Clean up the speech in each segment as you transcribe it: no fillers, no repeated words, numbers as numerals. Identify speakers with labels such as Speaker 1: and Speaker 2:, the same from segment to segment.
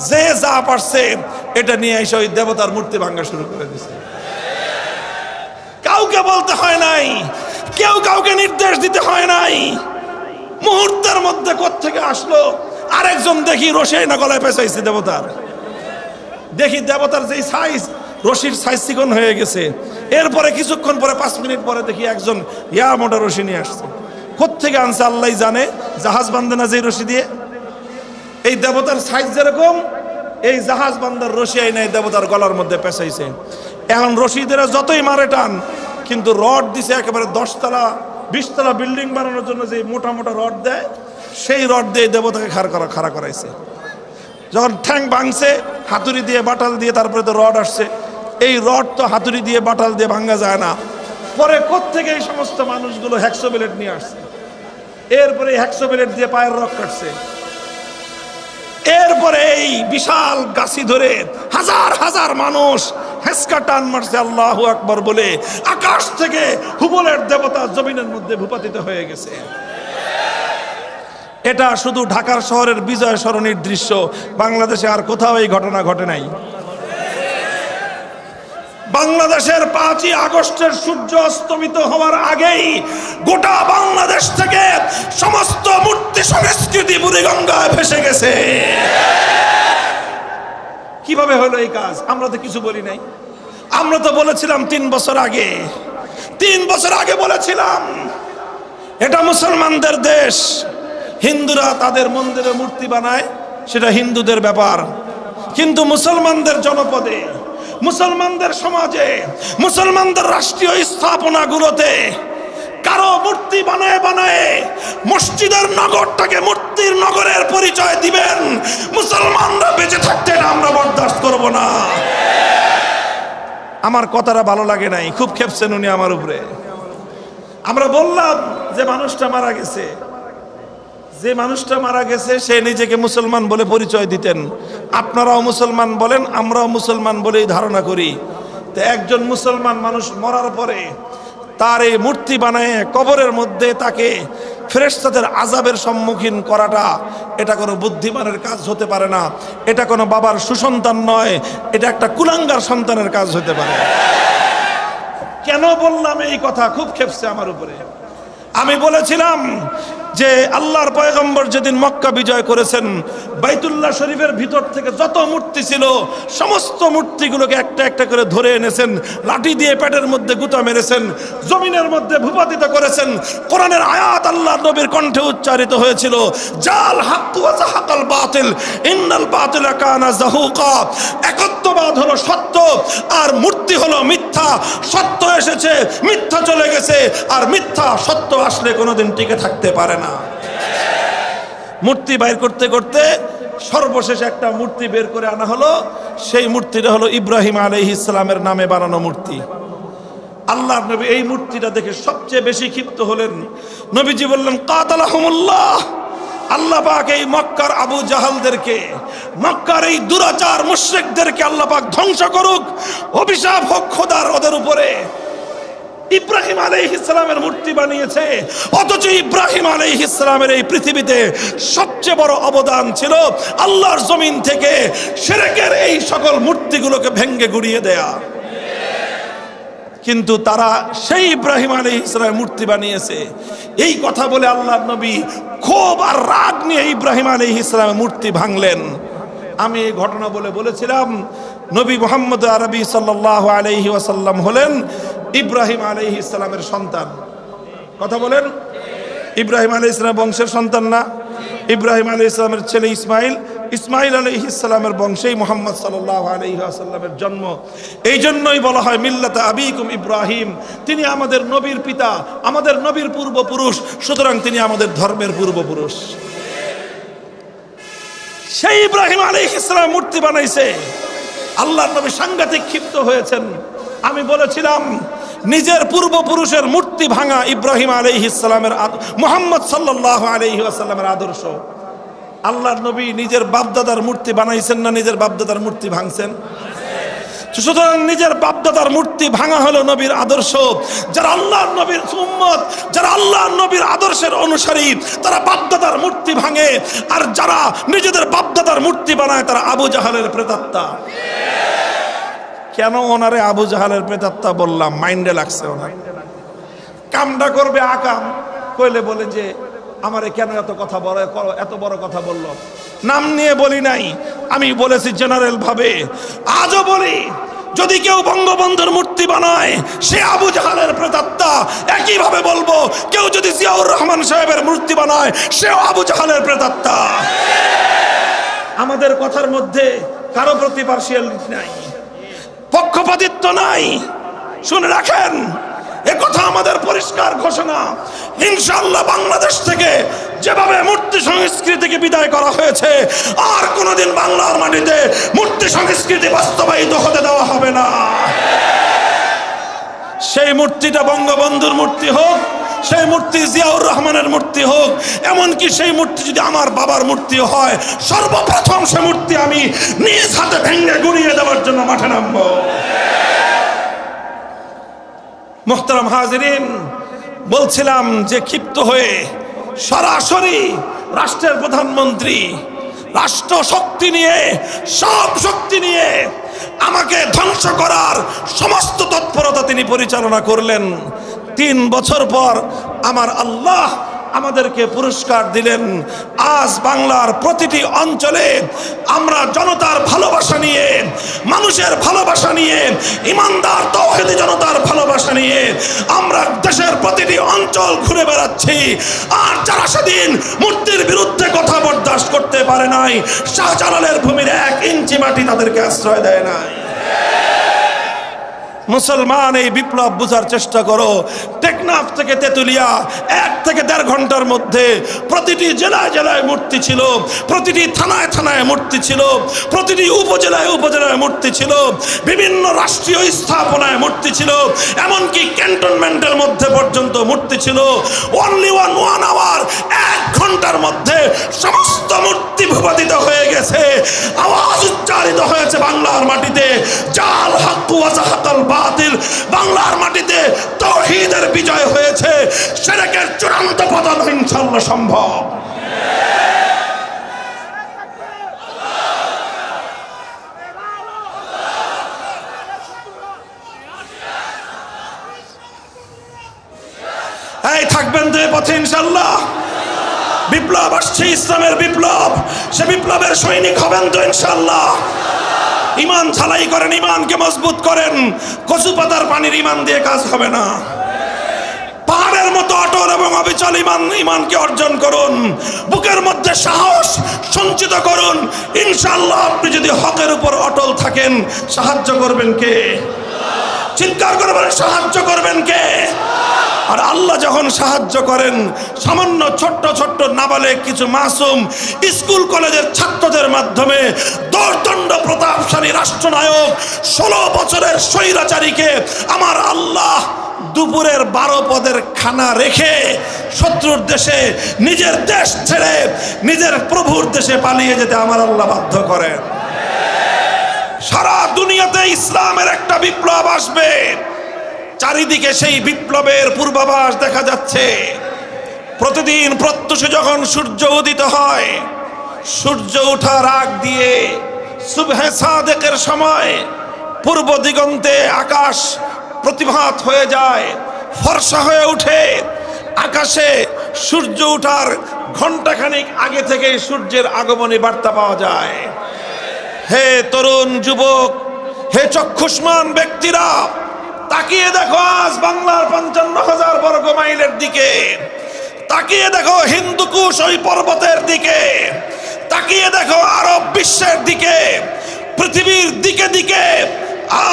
Speaker 1: যে যা পারছে এটা নিয়ে এসে ওই দেবতার মূর্তি ভাঙা শুরু করে দিছে। কাউকে বলতে হয় নাই, কেউ কাউকে নির্দেশ দিতে হয় নাই, মুহূর্তের মধ্যে কোত্থেকে আসলো। আরেকজন দেখি রশি না গলায় পেঁচাইছে দেবতার, দেখি দেবতার যেই সাইজ, রশির সাইজ চিকন হয়ে গেছে। এরপরে কিছুক্ষণ পরে 5 মিনিট পরে দেখি একজন ইয়া মোটা রশি নিয়ে আসছে। কোত্থেকে আনছে আল্লাহ জানে, জাহাজ বান্ধে না যে রশি দিয়ে। এই দেবতার সাইজ যেরকম, এই জাহাজ বান্ধার রশি আইনা দেবতার গলার মধ্যে পেঁচাইছে। এখন রশিদের যতই মারে টান, কিন্তু রড দিছে একেবারে 10 তলা 20 তলা বিল্ডিং বানানোর জন্য যে মোটা মোটা রড দেয়, সেই রড দিয়ে দেবতাকে খাড়া করাইছে। যখন ঠ্যাং ভাঙছে হাতুড়ি দিয়ে বাটাল দিয়ে, তারপরে তো রড আসছে। এই রড তো হাতুড়ি দিয়ে বাটাল দিয়ে ভাঙা যায় না। পরে কোত্থেকে এই সমস্ত মানুষগুলো হ্যাক্সো ব্লেড নিয়ে আসছে, এরপরে হ্যাক্সো ব্লেড দিয়ে পায়ের রক কাটছে। এরপরে এই বিশাল গাছি ধরে হাজার হাজার মানুষ হেসকা টান মারছে আল্লাহু আকবার বলে। আকাশ থেকে হুবলের দেবতা জমিনের মধ্যে ভূপাতিত হয়ে গেছে। এটা শুধু ঢাকার শহরের বিজয় সরণির দৃশ্য, বাংলাদেশে আর কোথাও এই ঘটনা ঘটে নাই। বাংলাদেশের 5ই আগস্টের সূর্য অস্তমিত হওয়ার আগেই গোটা বাংলাদেশ থেকে সমস্ত মূর্তি সংস্কৃতি বুড়িগঙ্গায় ভেসে গেছে। কিভাবে হলো এই কাজ? আমরা তো কিছু বলি নাই। আমরা তো বলেছিলাম 3 বছর আগে, 3 বছর আগে বলেছিলাম এটা মুসলমানদের দেশ, হিন্দুরা তাদের মন্দিরে মূর্তি বানায়, সেটা হিন্দুদের ব্যাপার। কিন্তু মুসলমানদের জনপদে, মুসলমানদের সমাজে, মুসলমানদের রাষ্ট্রীয় স্থাপনাগুলোতে কারো মূর্তি বানায় বানায় মসজিদের নগরটাকে মূর্তির নগরের পরিচয় দিবেন, মুসলমানরা বেঁচে থাকতে আমরা বরদাস্ত করব না। আমার কথাটা ভালো লাগে নাই, খুব খেপছেন উনি আমার উপরে। আমরা বললাম যে মানুষটা মারা গেছে, যে মানুষটা মারা গেছে সে নিজেকে মুসলমান বলে পরিচয় দিতেন। আপনারাও মুসলমান বলেন, আমরাও মুসলমান বলেই ধারণা করি। তো একজন মুসলমান মানুষ মরার পরে তার এই মূর্তি বানায় কবরের মধ্যে তাকে ফেরেশতাদের আযাবের সম্মুখীন করাটা, এটা কোনো বুদ্ধিমানের কাজ হতে পারে না। এটা কোনো বাবার সুসন্তান নয়, এটা একটা কুলাঙ্গার সন্তানের কাজ হতে পারে। কেন বললাম এই কথা? খুব খেপছে আমার উপরে। আমি বলেছিলাম যে আল্লাহর পয়গম্বর যেদিন মক্কা বিজয় করেছেন, বাইতুল্লাহ শরীফের ভিতর থেকে যত মূর্তি ছিল সমস্ত মূর্তিগুলোকে একটা একটা করে ধরে এনেছেন, লাঠি দিয়ে পেটের মধ্যে গুতা মেরেছেন, জমিনের মধ্যে ভূপাতিত করেছেন। কোরআনের আয়াত আল্লাহর নবীর কণ্ঠে উচ্চারিত হয়েছিল, জাল হাক্কু ওয়া যাহাকাল বাতিল ইন্নাল বাতিলা কানা যাহুকা। একত্ববাদ হলো সত্য আর মূর্তি হলো মিথ্যা। সত্য এসেছে, মিথ্যা চলে গেছে, আর মিথ্যা সত্য আসলে কোনোদিন টিকে থাকতে পারে না। মূর্তি বাইর করতে করতে সর্বশেষ একটা মূর্তি বের করে আনা হলো। সেই মূর্তিটা হলো ইব্রাহিম আলাইহিস সালামের নামে বানানো মূর্তি। আল্লাহর নবী এই মূর্তিটা দেখে সবচেয়ে বেশি ক্ষিপ্ত হলেন। নবীজি বললেন, কাতালাহুমুল্লাহ, আল্লাহ পাক এই মক্কার আবু জাহালদেরকে, মক্কার এই দুরাচার মুশরিকদেরকে আল্লাহ পাক ধ্বংস করুক, অভিশাপ হোক খোদার ওদের উপরে। ইব্রাহিম আলাইহিস সালামের মূর্তি বানিয়েছে, অথচ ইব্রাহিম আলাইহিস সালামের এই পৃথিবীতে সবচেয়ে বড় অবদান ছিল আল্লাহর জমিন থেকে শিরকের এই সকল মূর্তিগুলোকে ভেঙে গুড়িয়ে দেয়া। কিন্তু তারা সেই ইব্রাহিম আলাইহিস সালামের মূর্তি বানিয়েছে। এই কথা বলে আল্লাহর নবী ক্ষোভ আর রাগ নিয়ে ইব্রাহিম আলাইহিস সালামের মূর্তি ভাঙলেন। আমি এই ঘটনা বলেছিলাম নবী মুহাম্মদ আরবি সাল্লাল্লাহু আলাইহি ওয়াসাল্লাম হলেন ইব্রাহিম আলাইহিস সালামের সন্তান। কথা বলেন, ইব্রাহিম আলাইহিস সালাম বংশের সন্তান না? ইব্রাহিম আলাইহিস সালামের ছেলে ইসমাইল, ইসমাইল আলাইহিস সালামের বংশেই মুহাম্মদ সাল্লাল্লাহু আলাইহি ওয়াসাল্লামের জন্ম। এই জন্যই বলা হয় মিল্লাতা আবিকুম ইব্রাহিম, তিনি আমাদের নবীর পিতা, আমাদের নবীর পূর্বপুরুষ, সুতরাং তিনি আমাদের ধর্মের পূর্বপুরুষ। সেই ইব্রাহিম আলাইহিস সালাম মূর্তি বানাইছে। আল্লাহর নবী সাংঘাতিক ক্ষিপ্ত হয়েছেন। আমি বলেছিলাম নিজের পূর্বপুরুষের মূর্তি ভাঙা ইব্রাহিম আলাইহিস সালামের, মুহাম্মদ সাল্লাল্লাহু আলাইহি ওয়াসাল্লামের আদর্শ। আল্লাহর নবী নিজের বাপদাদার মূর্তি বানাইছেন না নিজের বাপদাদার মূর্তি ভাঙছেন? সুতরাং নিজের বাপদাদার মূর্তি ভাঙা হলো নবীর আদর্শ। যারা আল্লাহর নবীর উম্মত, যারা আল্লাহর নবীর আদর্শের অনুসারী, তারা বাপদাদার মূর্তি ভাঙে। আর যারা নিজেদের বাপদাদার মূর্তি বানায় তারা আবু জাহালের প্রেতাত্মা। কেন ওনারে আবু জাহালের প্রেতাত্মা বললাম? মাইন্ডে লাগছে ওনার। কামটা করবে আকাম কইলে বলে যে আমারে কেন এত কথা বলে, এত বড় কথা বললো। নাম নিয়ে বলি নাই, আমি বলেছি জেনারেল ভাবে। আজও বলি, যদি কেউ বঙ্গবন্ধুর মূর্তি বানায় সে আবু জাহালের প্রেতাত্মা। একই ভাবে বলবো, কেউ যদি জিয়াউর রহমান সাহেবের মূর্তি বানায় সেও আবু জাহালের প্রেতাত্মা। আমাদের কথার মধ্যে কারো প্রতি পার্সিয়ালিটি নাই, পক্ষপাতিত্ব নাই। শুনে রাখেন, একথা আমাদের পরিষ্কার ঘোষণা। ইনশাআল্লাহ বাংলাদেশ থেকে যেভাবে মূর্তি সংস্কৃতিকে বিদায় করা হয়েছে, আর কোনোদিন বাংলার মাটিতে মূর্তি সংস্কৃতি বাস্তবায়িত হতে দেওয়া হবে না। সেই মূর্তিটা বঙ্গবন্ধুর মূর্তি হোক, সেই মূর্তি জিয়াউর রহমানের মূর্তি হোক, এমনকি সেই মূর্তি যদি আমার বাবার মূর্তি হয়, সর্বপ্রথম সে মূর্তি আমি নিজ হাতে ভেঙে গুড়িয়ে দেওয়ার জন্য মাঠে নামবো। মুহতারাম হাজিরিন, বলছিলাম যে ক্ষিপ্ত হয়ে সরাসরি রাষ্ট্রের প্রধানমন্ত্রী রাষ্ট্র শক্তি নিয়ে, সব শক্তি নিয়ে আমাকে ধ্বংস করার সমস্ত তৎপরতা তিনি পরিচালনা করলেন। 3 বছর পর আমার আল্লাহ আমাদেরকে পুরস্কার দিলেন। আজ বাংলার প্রতিটি অঞ্চলে আমরা জনতার ভালোবাসা নিয়ে, মানুষের ভালোবাসা নিয়ে, ইমানদার তাওহীদি জনতার ভালোবাসা নিয়ে আমরা দেশের প্রতিটি অঞ্চল ঘুরে বেড়াচ্ছি। আর যারা সেদিন মূর্তির বিরুদ্ধে কথা বরদাস্ত করতে পারে নাই, শাহজালালের ভূমির 1 ইঞ্চি মাটি তাদেরকে আশ্রয় দেয় নাই। মুসলমান, এই বিপ্লব বুঝার চেষ্টা করো। টেকনাফ থেকে তেতুলিয়া 1 থেকে 1.5 ঘন্টার মধ্যে প্রতিটি জেলায় জেলায় মূর্তি ছিল, প্রতিটি থানায় থানায় মূর্তি ছিল, প্রতিটি উপজেলায় উপজেলায় মূর্তি ছিল, বিভিন্ন রাষ্ট্রীয় স্থাপনায় মূর্তি ছিল, এমনকি ক্যান্টনমেন্টের মধ্যে পর্যন্ত মূর্তি ছিল। অনলি 1 আওয়ার, 1 ঘন্টার মধ্যে সমস্ত মূর্তি ভূপাতিত হয়ে গেছে। আওয়াজ উচ্চারিত হয়েছে বাংলার মাটিতে, জাল হাক্কু ওয়া জাহাকাল বাতিল। বাংলার মাটিতে তাওহীদের বিজয় হয়েছে, শিরকের চূড়ান্ত পতন ইনশাআল্লাহ সম্ভব। এই থাকবেন তো এই পথে ইনশাআল্লাহ। বিপ্লব আসছে, ইসলামের বিপ্লব, সে বিপ্লবের সৈনিক হবেন তো ইনশাআল্লাহ। ইমান ঝালাই করেন, ইমানকে মজবুত করেন। কচু পাতার পানির ইমান দিয়ে কাজ হবে না। পাহাড়ের মতো অটল এবং অবিচল ইমানকে অর্জন করুন। বুকের মধ্যে সাহস সঞ্চিত করুন। ইনশাআল্লাহ আপনি যদি হকের উপর অটল থাকেন, সাহায্য করবেন কে? চিৎকার করবেন, সাহায্য করবেন কে? আর আল্লাহ যখন সাহায্য করেন, সামান্য ছোট্ট ছোট্ট নাবালেগ কিছু মাসুম স্কুল কলেজের ছাত্রদের মাধ্যমে দোর্দণ্ড প্রতাপশালী রাষ্ট্রনায়ক 16 বছরের স্বৈরাচারীকে আমার আল্লাহ দুপুরের 12 পদের খানা রেখে শত্রুর দেশে, নিজের দেশ ছেড়ে নিজের প্রভুর দেশে পালিয়ে যেতে আমার আল্লাহ বাধ্য করেন। সারা দুনিয়াতে ইসলামের একটা বিপ্লব আসবে। চারিদিকে সেই বিপ্লবের পূর্বাভাস দেখা যাচ্ছে। প্রতিদিন প্রত্যুষে যখন সূর্য উদিত হয়, সূর্য ওঠার আগ দিয়ে সুবহে সাদেকের সময় পূর্ব দিগন্তে আকাশ প্রতিভাত হয়ে যায়, ফর্সা হয়ে ওঠে। আকাশে সূর্য ওঠার ঘণ্টাখানিক আগে থেকে সূর্যের আগমনী বার্তা পাওয়া যায়। হে তরুণ যুবক, হে চক্ষুষ্মান ব্যক্তিরা, তাকিয়ে দেখো আজ বাংলার 55,000 বর্গ মাইলের দিকে, তাকিয়ে দেখো হিন্দুকুশ ওই পর্বতের দিকে, তাকিয়ে দেখো আরব বিশ্বের দিকে, পৃথিবীর দিকে দিকে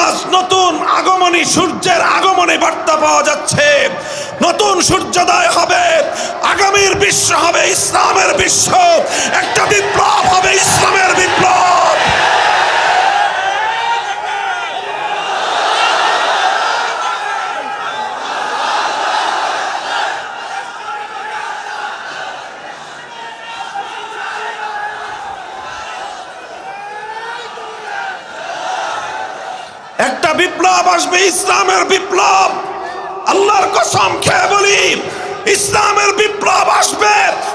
Speaker 1: আজ নতুন আগমনী, সূর্যের আগমনী বার্তা পাওয়া যাচ্ছে। নতুন সূর্যোদয় হবে, আগামীর বিশ্ব হবে ইসলামের বিশ্ব, একটা বিপ্লব হবে ইসলামের বিপ্লব। একটা বিপ্লব আসবে, ইসলামের বিপ্লব। আল্লাহর কসম খেয়ে বলি, ইসলামের বিপ্লব আসবে,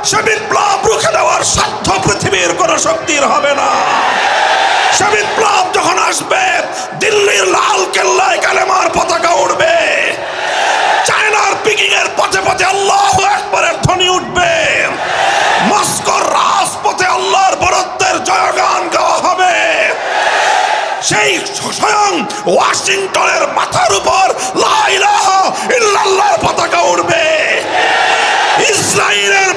Speaker 1: সে বিপ্লব রুখে দেওয়ার সাধ্য পৃথিবীর কোন শক্তির হবে না। সে বিপ্লব যখন আসবে, দিল্লির লাল কেল্লায় কালেমার পতাকা উঠবে, চায়নার পিকিং এর পথে পথে আল্লাহু আকবারের ধ্বনি উঠবে, মস্কোর রাজপথে আল্লাহর বরত্বের জয়গান গাওয়া হবে। সেই স্বয়ং ওয়াশিংটনের মাথার উপর লা ইলাহা ইল্লাল্লাহর পতাকা উঠবে। ইসরায়েলের